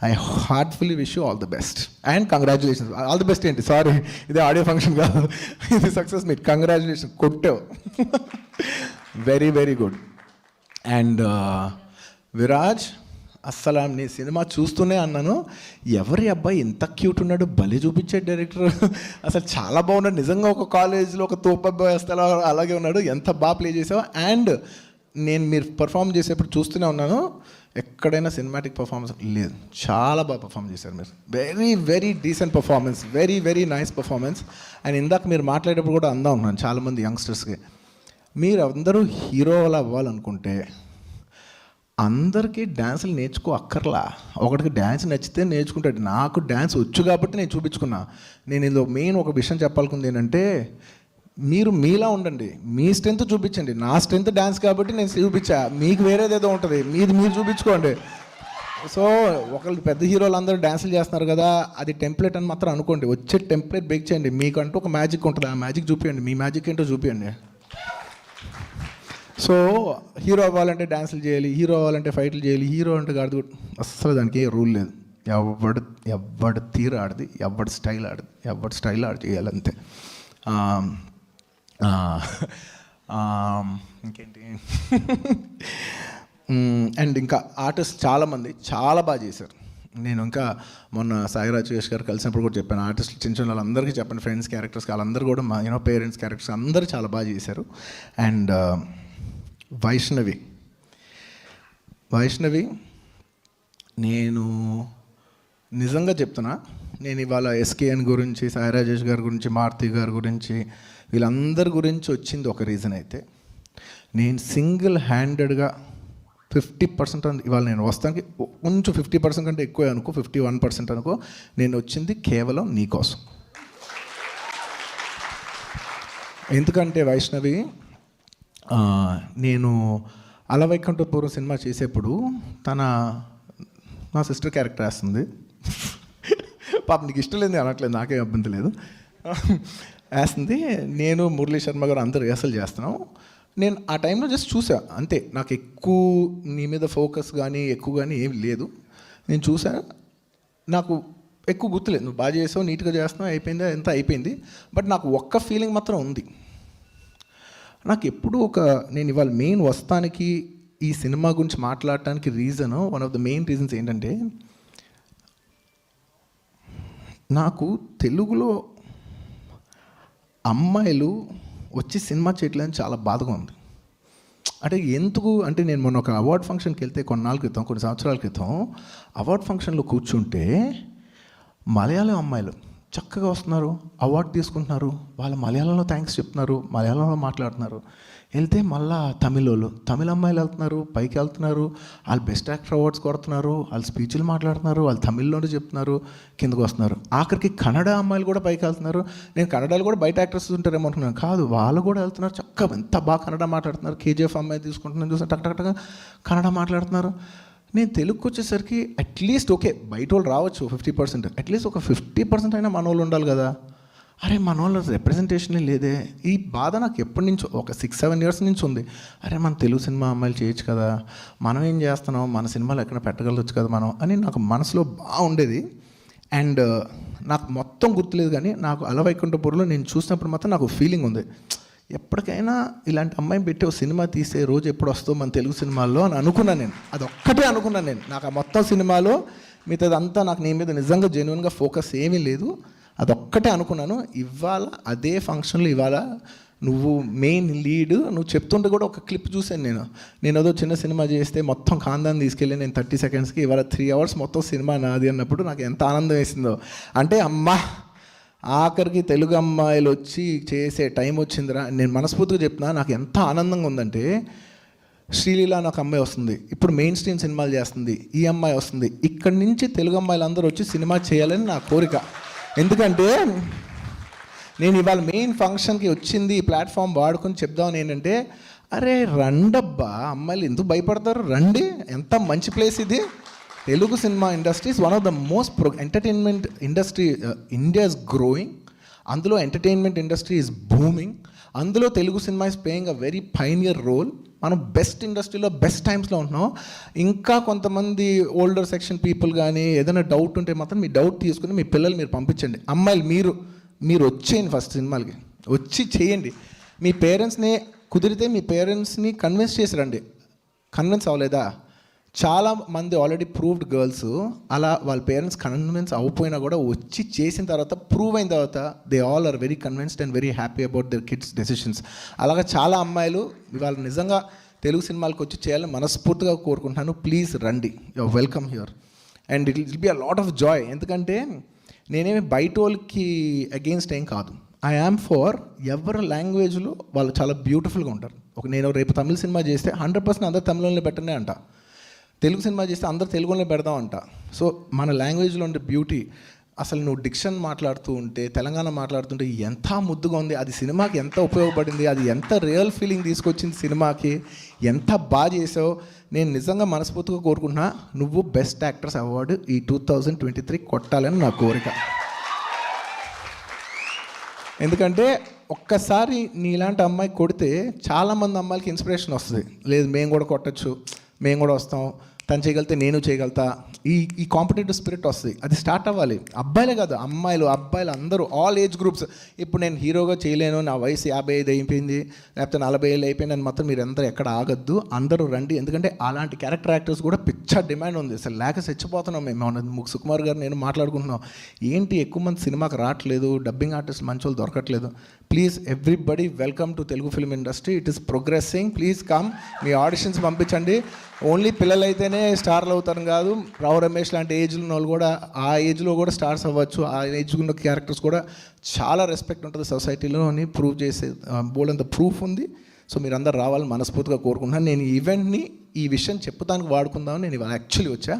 I heartfully wish you all the best and congratulations. All the best ఏంటి, సారీ ఇది ఆడియో ఫంక్షన్ కాదు, ఇది సక్సెస్ మీట్. కంగ్రాచులేషన్స్, కొట్టావు, very very good. And Viraj, అస్సలు నీ సినిమా చూస్తూనే అన్నాను, ఎవరి అబ్బాయి ఎంత క్యూట్ ఉన్నాడు, భలే చూపించే డైరెక్టర్, అసలు చాలా బాగున్నాడు నిజంగా. ఒక కాలేజ్లో ఒక తోపబ్బాయి వస్తే అలాగే ఉన్నాడు, ఎంత బాగా ప్లే చేసావు. అండ్ నేను మీరు పర్ఫామ్ చేసేప్పుడు చూస్తూనే ఉన్నాను, ఎక్కడైనా సినిమాటిక్ పర్ఫార్మెన్స్ లేదు, చాలా బాగా పర్ఫామ్ చేశారు మీరు. Very very decent performance, very very nice performance. And ఇందాక మీరు మాట్లాడేటప్పుడు కూడా అందా ఉన్నాను చాలామంది యంగ్స్టర్స్కి, మీరు అందరూ హీరోలు అవ్వాలనుకుంటే అందరికీ డ్యాన్సులు నేర్చుకో అక్కర్లా, ఒకటికి డ్యాన్స్ నచ్చితే నేర్చుకుంటాడు. నాకు డ్యాన్స్ వచ్చు కాబట్టి నేను చూపించుకున్నా. నేను ఇందులో మెయిన్ ఒక విషయం చెప్పాలనుకుంది ఏంటంటే, మీరు మీలా ఉండండి, మీ స్ట్రెంత్ చూపించండి. నా స్ట్రెంత్ డ్యాన్స్ కాబట్టి నేను చూపించా, మీకు వేరేదేదో ఉంటుంది, మీది మీరు చూపించుకోండి. సో ఒకళ్ళు పెద్ద హీరోలు అందరూ డ్యాన్సులు చేస్తున్నారు కదా, అది టెంప్లెట్ అని మాత్రం అనుకోండి. వచ్చే టెంప్లెట్ బ్రేక్ చేయండి. మీకంటూ ఒక మ్యాజిక్ ఉంటుంది, ఆ మ్యాజిక్ చూపించండి. మీ మ్యాజిక్ ఏంటో చూపించండి. సో హీరో అవ్వాలంటే డ్యాన్సులు చేయాలి, హీరో అవ్వాలంటే ఫైట్లు చేయాలి, హీరో అంటే కాదు, అస్సలు దానికి ఏ రూల్ లేదు. ఎవడి తీరు ఆడది, ఎవడి స్టైల్ ఆడది, ఎవడి స్టైల్ ఆడి చేయాలి అంతే. ఇంకేంటి అండ్ ఇంకా ఆర్టిస్ట్ చాలామంది చాలా బాగా చేశారు. నేను ఇంకా మొన్న సాయి రాజేష్ గారు కలిసినప్పుడు కూడా చెప్పాను, ఆర్టిస్టులు చిన్న చిన్న వాళ్ళందరికీ చెప్పాను, ఫ్రెండ్స్ క్యారెక్టర్స్కి వాళ్ళందరూ కూడా మా పేరెంట్స్ క్యారెక్టర్స్ అందరూ చాలా బాగా చేశారు. అండ్ వైష్ణవి నేను నిజంగా చెప్తున్నా, నేను ఇవాళ ఎస్కేఎన్ గురించి, సాయి రాజేష్ గారి గురించి, మారుతి గారి గురించి, వీళ్ళందరి గురించి వచ్చింది ఒక రీజన్ అయితే, నేను సింగిల్ హ్యాండెడ్గా 50% ఇవాళ నేను వస్తానికి కొంచెం 50% కంటే ఎక్కువ అనుకో, 51% అనుకో, నేను వచ్చింది కేవలం నీకోసం. ఎందుకంటే వైష్ణవి, నేను అలవైకుంఠపురం సినిమా చేసేప్పుడు నా సిస్టర్ క్యారెక్టర్ వేస్తుంది. పాప నీకు ఇష్టం లేదు అనట్లేదు, నాకే అభ్యంతరం లేదు, వేస్తుంది. నేను మురళీ శర్మ గారు అందరు రిహర్సల్ చేస్తున్నాం. నేను ఆ టైంలో జస్ట్ చూసా అంతే, నాకు ఎక్కువ నీ మీద ఫోకస్ కానీ ఎక్కువ కానీ ఏమి లేదు. నేను చూసా, నాకు ఎక్కువ గుర్తులేదు, నువ్వు బాగా చేసావు, నీట్గా చేస్తున్నావు, అయిపోయింది, ఎంత అయిపోయింది. బట్ నాకు ఒక్క ఫీలింగ్ మాత్రం ఉంది. నాకు ఎప్పుడు నేను ఇవాళ మెయిన్ వస్తానికి, ఈ సినిమా గురించి మాట్లాడటానికి one of the main reasons ఏంటంటే, నాకు తెలుగులో అమ్మాయిలు వచ్చి సినిమా చేయట్లేదని చాలా బాధగా ఉంది. అంటే ఎందుకు అంటే, నేను మొన్న ఒక అవార్డ్ ఫంక్షన్కి వెళ్తే కొన్ని సంవత్సరాల క్రితం అవార్డ్ ఫంక్షన్లో కూర్చుంటే మలయాళం అమ్మాయిలు చక్కగా వస్తున్నారు, అవార్డు తీసుకుంటున్నారు, వాళ్ళు మలయాళంలో థ్యాంక్స్ చెప్తున్నారు, మలయాళంలో మాట్లాడుతున్నారు. వెళ్తే మళ్ళా తమిళ అమ్మాయిలు వెళ్తున్నారు, పైకి వెళ్తున్నారు, వాళ్ళు బెస్ట్ యాక్టర్ అవార్డ్స్ కొడుతున్నారు, వాళ్ళు స్పీచ్లు మాట్లాడుతున్నారు, వాళ్ళు తమిళ్లోనే చెప్తున్నారు, కిందకు వస్తున్నారు. ఆఖరికి కన్నడ అమ్మాయిలు కూడా పైకి వెళ్తున్నారు. నేను కన్నడలో కూడా బయట యాక్టర్స్ ఉంటారేమో అనుకున్నాను, కాదు, వాళ్ళు కూడా వెళ్తున్నారు, చక్కగా ఎంత బాగా కన్నడ మాట్లాడుతున్నారు. కేజీఎఫ్ అమ్మాయి తీసుకుంటున్నాను, చూసి టక్ కన్నడ మాట్లాడుతున్నారు. నేను తెలుగుకి వచ్చేసరికి అట్లీస్ట్ ఓకే, బయట వాళ్ళు రావచ్చు 50%, అట్లీస్ట్ ఒక 50% అయినా మన వాళ్ళు ఉండాలి కదా. అరే మన వాళ్ళ రిప్రజెంటేషనే లేదే. ఈ బాధ నాకు ఎప్పటి నుంచో, ఒక 6-7 ఇయర్స్ నుంచి ఉంది. అరే మన తెలుగు సినిమా అమ్మాయిలు చేయొచ్చు కదా, మనం ఏం చేస్తున్నాం, మన సినిమాలు ఎక్కడ పెట్టగలవచ్చు కదా మనం అని నాకు మనసులో బాగుండేది. అండ్ నాకు మొత్తం గుర్తులేదు, కానీ నాకు అలవైకుంఠపురంలో నేను చూసినప్పుడు మాత్రం నాకు ఫీలింగ్ ఉంది, ఎప్పటికైనా ఇలాంటి అమ్మాయిని పెట్టి ఒక సినిమా తీసే రోజు ఎప్పుడు వస్తుందో మన తెలుగు సినిమాల్లో అని అనుకున్నాను నేను. అదొక్కటే అనుకున్నాను నేను. నాకు ఆ మొత్తం సినిమాలో మిగతాదంతా నాకు నీ మీద నిజంగా జెన్యున్గా ఫోకస్ ఏమీ లేదు, అదొక్కటే అనుకున్నాను. ఇవాళ అదే ఫంక్షన్లో ఇవాళ నువ్వు మెయిన్ లీడ్, నువ్వు చెప్తుంటే కూడా ఒక క్లిప్ చూశాను నేను ఏదో చిన్న సినిమా చేస్తే మొత్తం ఖాందాన్ని తీసుకెళ్ళి నేను 30 సెకండ్స్కి, ఇవాళ 3 hours మొత్తం సినిమా నాది అన్నప్పుడు నాకు ఎంత ఆనందం వేసిందో. అంటే అమ్మా, ఆఖరికి తెలుగు అమ్మాయిలు వచ్చి చేసే టైం వచ్చిందిరా. నేను మనస్ఫూర్తిగా చెప్తున్నా, నాకు ఎంత ఆనందంగా ఉందంటే, శ్రీలీల అని ఒక అమ్మాయి వస్తుంది, ఇప్పుడు మెయిన్ స్ట్రీమ్ సినిమాలు చేస్తుంది, ఈ అమ్మాయి వస్తుంది, ఇక్కడి నుంచి తెలుగు అమ్మాయిలు అందరూ వచ్చి సినిమా చేయాలని నా కోరిక. ఎందుకంటే నేను ఇవాళ మెయిన్ ఫంక్షన్కి వచ్చింది ఈ ప్లాట్ఫామ్ వాడుకొని చెప్దామని ఏంటంటే, అరే రండబ్బా, అమ్మాయిలు ఎందుకు భయపడతారు, రండి, ఎంత మంచి ప్లేస్ ఇది. Telugu cinema industry is one of the most entertainment industry, India is growing, అందులో ఎంటర్టైన్మెంట్ ఇండస్ట్రీ ఇస్ బూమింగ్, అందులో Telugu cinema is playing a very pioneer role. మనం బెస్ట్ ఇండస్ట్రీలో బెస్ట్ టైమ్స్లో ఉంటున్నాం. ఇంకా కొంతమంది ఓల్డర్ సెక్షన్ పీపుల్ కానీ ఏదైనా డౌట్ ఉంటే మాత్రం మీ డౌట్ తీసుకుని మీ పిల్లలు మీరు పంపించండి. అమ్మాయిలు మీరు వచ్చేయండి, ఫస్ట్ సినిమాలకి వచ్చి చేయండి. మీ పేరెంట్స్ని కుదిరితే మీ పేరెంట్స్ని కన్విన్స్ చేసి రండి. కన్విన్స్ అవ్వలేదా, చాలా మంది ఆల్రెడీ ప్రూవ్డ్ గర్ల్స్ అలా వాళ్ళ పేరెంట్స్ కన్విన్స్ అవ్వపోయినా కూడా వచ్చి చేసిన తర్వాత, ప్రూవ్ అయిన తర్వాత they all are very convinced and very happy about their kids decisions. అలాగా చాలా అమ్మాయిలు ఇవాళ నిజంగా తెలుగు సినిమాలకు వచ్చి చేయాలని మనస్ఫూర్తిగా కోరుకుంటున్నాను. ప్లీజ్ రండి, your welcome here and it will be a lot of Joy. ఎందుకంటే నేనేమి బయట వాళ్ళకి అగెయిన్స్ట్ ఏం కాదు. ఐ యామ్ ఫర్ ఎవరి లాంగ్వేజ్లో వాళ్ళు చాలా బ్యూటిఫుల్గా ఉంటారు. నేను రేపు తమిళ సినిమా చేస్తే 100% అందరు తమిళంలో పెట్టనే అంట, తెలుగు సినిమా చేస్తే అందరు తెలుగులోనే పెడదామంట. సో మన లాంగ్వేజ్లో ఉండే బ్యూటీ, అసలు నువ్వు డిక్షన్ మాట్లాడుతూ ఉంటే, తెలంగాణ మాట్లాడుతుంటే ఎంత ముద్దుగా ఉంది, అది సినిమాకి ఎంత ఉపయోగపడింది, అది ఎంత రియల్ ఫీలింగ్ తీసుకొచ్చింది సినిమాకి, ఎంత బాగా చేసావు. నేను నిజంగా మనస్ఫూర్తిగా కోరుకుంటున్నా, నువ్వు బెస్ట్ యాక్టర్స్ అవార్డు ఈ 2023 కొట్టాలని నా కోరిక. ఎందుకంటే ఒక్కసారి నీలాంటి అమ్మాయి కొడితే చాలామంది అమ్మాయిలకి ఇన్స్పిరేషన్ వస్తుంది, లేదు మేము కూడా కొట్టచ్చు, మేము కూడా వస్తాం, తను చేయగలిగితే నేను చేయగలుగుతా, ఈ కాంపిటేటివ్ స్పిరిట్ వస్తుంది. అది స్టార్ట్ అవ్వాలి. అబ్బాయిలే కాదు, అమ్మాయిలు అబ్బాయిలు అందరూ, ఆల్ ఏజ్ గ్రూప్స్. ఇప్పుడు నేను హీరోగా చేయలేను, నా వయసు 55 అయిపోయింది, లేకపోతే 40 ఏళ్ళు అయిపోయింది అని మాత్రం మీరు అందరూ ఎక్కడ ఆగద్దు, అందరూ రండి. ఎందుకంటే అలాంటి క్యారెక్టర్ యాక్టర్స్ కూడా పిచ్చర్ డిమాండ్ ఉంది. అసలు లేక చచ్చిపోతున్నాం మేము. సుకుమార్ గారు నేను మాట్లాడుకుంటున్నాం, ఏంటి ఎక్కువ మంది సినిమాకి రావట్లేదు, డబ్బింగ్ ఆర్టిస్ట్ మంచి వాళ్ళు దొరకట్లేదు. Please everybody welcome to Telugu film industry. It is progressing. Please come, me auditions పంపించండి. ఓన్లీ పిల్లలైతేనే స్టార్లు అవుతారు కాదు, రావు రమేష్ లాంటి ఏజ్లో ఉన్న వాళ్ళు కూడా ఆ ఏజ్లో కూడా స్టార్స్ అవ్వచ్చు. ఆ ఏజ్ ఉన్న క్యారెక్టర్స్ కూడా చాలా రెస్పెక్ట్ ఉంటుంది సొసైటీలో అని ప్రూవ్ చేసే బోల్డంత ప్రూఫ్ ఉంది. సో మీరు అందరు రావాలని మనస్ఫూర్తిగా కోరుకుంటున్నాను. నేను ఈ ఈవెంట్ని ఈ విషయం చెప్పుతానికి వాడుకుందామని నేను ఇవాళ యాక్చువల్లీ వచ్చా.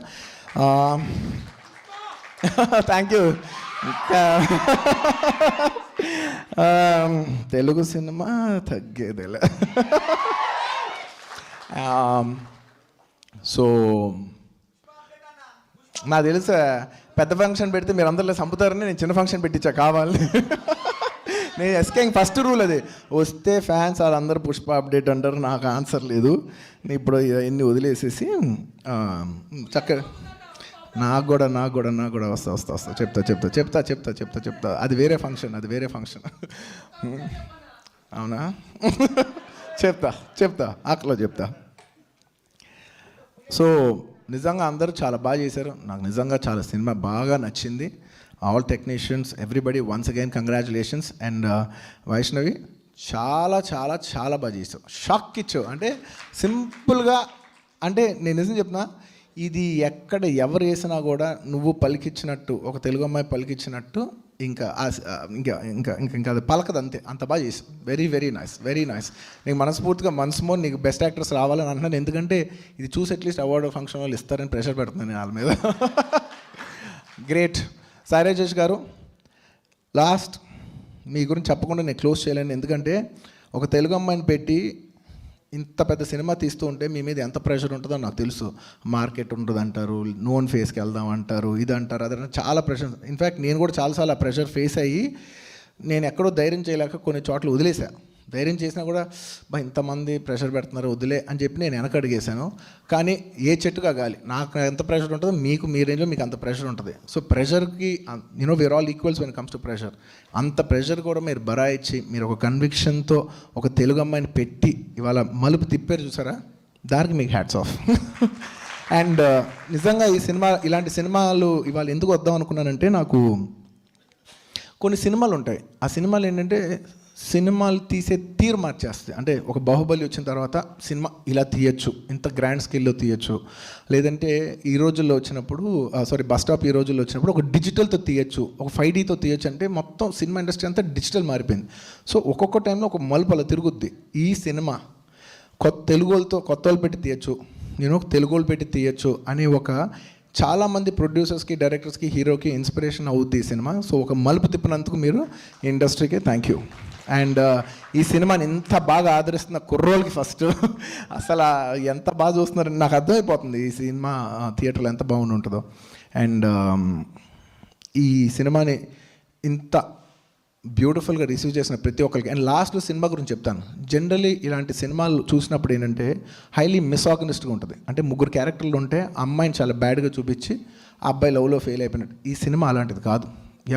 Thank you. తెలుగు సినిమా తగ్గేదేలే. సో నాకు తెలుసు, పెద్ద ఫంక్షన్ పెడితే మీరు అందరిలో చంపుతారని నేను చిన్న ఫంక్షన్ పెట్టించా కావాలి. నేను ఎస్కేయింగ్ ఫస్ట్ రూల్ అది, వస్తే ఫ్యాన్స్ వాళ్ళందరూ పుష్ప అప్డేట్ అంటారు, నాకు ఆన్సర్ లేదు. నేను ఇప్పుడు ఇవన్నీ వదిలేసేసి చక్కగా నాకు కూడా వస్తా చెప్తా. అది వేరే ఫంక్షన్. అవునా? చెప్తా ఆకలో చెప్తా. సో నిజంగా అందరూ చాలా బాగా చేశారు. నాకు నిజంగా చాలా సినిమా బాగా నచ్చింది. All technicians, everybody, once again congratulations. And Vaishnavi చాలా చాలా చాలా బాగా చేసావు. షాక్ ఇచ్చావు. అంటే సింపుల్గా, అంటే నేను నిజం చెప్తున్నా, ఇది ఎక్కడ ఎవరు వేసినా కూడా నువ్వు పలికిచ్చినట్టు, ఒక తెలుగు అమ్మాయి పలికిచ్చినట్టు ఇంకా అది పలకదు, అంతే. అంత బాగా చేసావు. Very nice. నీకు మనస్ఫూర్తిగా మోర్ నీకు బెస్ట్ యాక్టర్స్ రావాలని అంటున్నాను. ఎందుకంటే ఇది చూసి అట్లీస్ట్ అవార్డు ఫంక్షన్ వాళ్ళు ఇస్తారని ప్రెషర్ పెడుతున్నాను నేను వాళ్ళ మీద. గ్రేట్. సాయి రాజేష్ గారు, లాస్ట్ మీ గురించి చెప్పకుండా నేను క్లోజ్ చేయలేను. ఎందుకంటే ఒక తెలుగు అమ్మాయిని పెట్టి ఇంత పెద్ద సినిమా తీస్తూ ఉంటే మీ మీద ఎంత ప్రెషర్ ఉంటుందో నాకు తెలుసు. మార్కెట్ ఉంటుంది అంటారు, నోన్ ఫేస్కి వెళ్దాం అంటారు, ఇది అంటారు, అదంటే చాలా ప్రెషర్. ఇన్ఫ్యాక్ట్ నేను కూడా చాలాసార్లు ఆ ప్రెషర్ ఫేస్ అయ్యి నేను ఎక్కడో ధైర్యం చేయలేక కొన్ని చోట్ల వదిలేసా. ధైర్యం చేసినా కూడా ఇంతమంది ప్రెషర్ పెడుతున్నారు వదిలే అని చెప్పి నేను వెనకడిగేశాను. కానీ ఏ చెట్టుగా గాలి, నాకు ఎంత ప్రెషర్ ఉంటుందో మీ రేంజ్లో మీకు అంత ప్రెషర్ ఉంటుంది. సో ప్రెషర్కి we are all equals when comes to pressure. అంత ప్రెషర్ కూడా మీరు బరాయిచ్చి, మీరు ఒక కన్విక్షన్తో ఒక తెలుగు అమ్మాయిని పెట్టి ఇవాళ మలుపు తిప్పారు చూసారా, దానికి మీకు హ్యాట్స్ ఆఫ్. అండ్ నిజంగా ఈ సినిమా, ఇలాంటి సినిమాలు ఇవాళ ఎందుకు వద్దాం అనుకున్నానంటే, నాకు కొన్ని సినిమాలు ఉంటాయి, ఆ సినిమాలు ఏంటంటే సినిమాలు తీసే తీరు మార్చేస్తాయి. అంటే ఒక బాహుబలి వచ్చిన తర్వాత సినిమా ఇలా తీయచ్చు, ఇంత గ్రాండ్ స్కేల్లో తీయచ్చు. లేదంటే ఈ రోజుల్లో వచ్చినప్పుడు బస్ స్టాప్ ఈ రోజుల్లో వచ్చినప్పుడు ఒక డిజిటల్తో తీయచ్చు, ఒక 5Dతో తీయచ్చు. అంటే మొత్తం సినిమా ఇండస్ట్రీ అంతా డిజిటల్ మారిపోయింది. సో ఒక్కొక్క టైంలో ఒక మలుపు అలా తిరుగుద్ది. ఈ సినిమా కొత్త వాళ్ళు పెట్టి తీయచ్చు, తెలుగు వాళ్ళు పెట్టి తీయచ్చు అని ఒక చాలామంది ప్రొడ్యూసర్స్కి, డైరెక్టర్స్కి, హీరోకి ఇన్స్పిరేషన్ అవుద్ది ఈ సినిమా. సో ఒక మలుపు తిప్పినందుకు మీరు ఇండస్ట్రీకి థ్యాంక్ యూ. అండ్ ఈ సినిమాని ఎంత బాగా ఆదరిస్తున్న కుర్రోళ్ళకి ఫస్ట్ అసలు ఎంత బాగా చూస్తున్నారని నాకు అర్థమైపోతుంది ఈ సినిమా థియేటర్లో ఎంత బాగుండి ఉంటుందో. అండ్ ఈ సినిమాని ఇంత బ్యూటిఫుల్గా రిసీవ్ చేసిన ప్రతి ఒక్కరికి. అండ్ లాస్ట్లో సినిమా గురించి చెప్తాను. జనరలీ ఇలాంటి సినిమాలు చూసినప్పుడు ఏంటంటే హైలీ మిసాగనిస్ట్గా ఉంటుంది. అంటే ముగ్గురు క్యారెక్టర్లు ఉంటే అమ్మాయిని చాలా బ్యాడ్గా చూపించి ఆ అబ్బాయి లవ్లో ఫెయిల్ అయిపోయినట్టు. ఈ సినిమా అలాంటిది కాదు.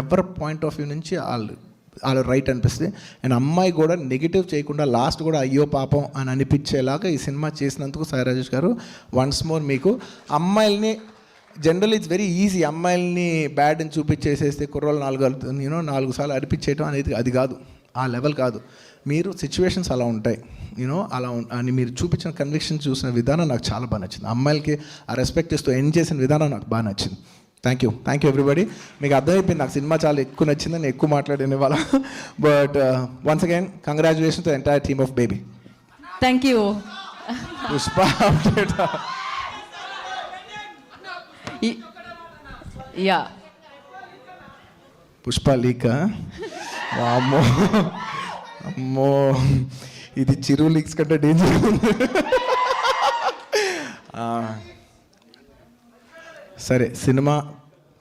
ఎవరి పాయింట్ ఆఫ్ వ్యూ నుంచి వాళ్ళు రైట్ అనిపిస్తుంది. అండ్ అమ్మాయి కూడా నెగిటివ్ చేయకుండా లాస్ట్ కూడా అయ్యో పాపం అని అనిపించేలాగా ఈ సినిమా చేసినందుకు సాయి రాజేష్ గారు వన్స్ మోర్ మీకు. అమ్మాయిల్ని జనరల్ ఇట్స్ వెరీ ఈజీ, అమ్మాయిల్ని బ్యాడ్ అని చూపించేసేస్తే కుర్రోళ్ళు 4 సార్లు అనిపించేయటం అనేది అది కాదు, ఆ లెవెల్ కాదు. మీరు సిచ్యువేషన్స్ అలా ఉంటాయి, అలా అని మీరు చూపించిన కన్విక్షన్ చూసిన విధానం నాకు చాలా బాగా నచ్చింది. అమ్మాయిలకి ఆ రెస్పెక్ట్ ఇస్తూ ఎండ్ చేసిన విధానం నాకు బాగా నచ్చింది. Thank you everybody. మీకు అర్థమైపోయింది నాకు సినిమా చాలా ఎక్కువ నచ్చింది, నేను ఎక్కువ మాట్లాడాను ఇవాళ. But once again congratulations to entire team of Baby. Thank you. Pushpa యా పుష్ప లీక అమ్మో అమ్మో ఇది చిరు లీక్స్ కంటే డేంజర్ ఉంది. సరే సినిమా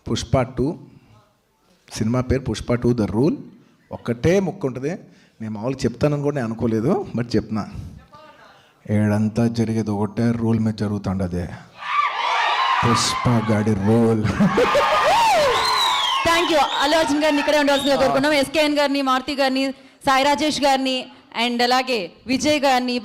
పుష్ప 2, సినిమా పేరు పుష్ప 2 ద రూల్. ఒక్కటే ముక్కు ఉంటుంది, నేను మామూలుగా చెప్తానని కూడా నేను అనుకోలేదు, బట్ చెప్తున్నా. ఏడంతా జరిగేది ఒకటే రూల్ మీద జరుగుతుండదే, పుష్ప గాడి rule. Thank you. Allu Arjun గారిని ఇక్కడే ఉండాల్సిందిగా కోరుకున్నాం. ఎస్కేఎన్ గారిని, మారుతి గారిని, సాయి రాజేష్ గారిని, అండ్ అలాగే విజయ్ గారిని,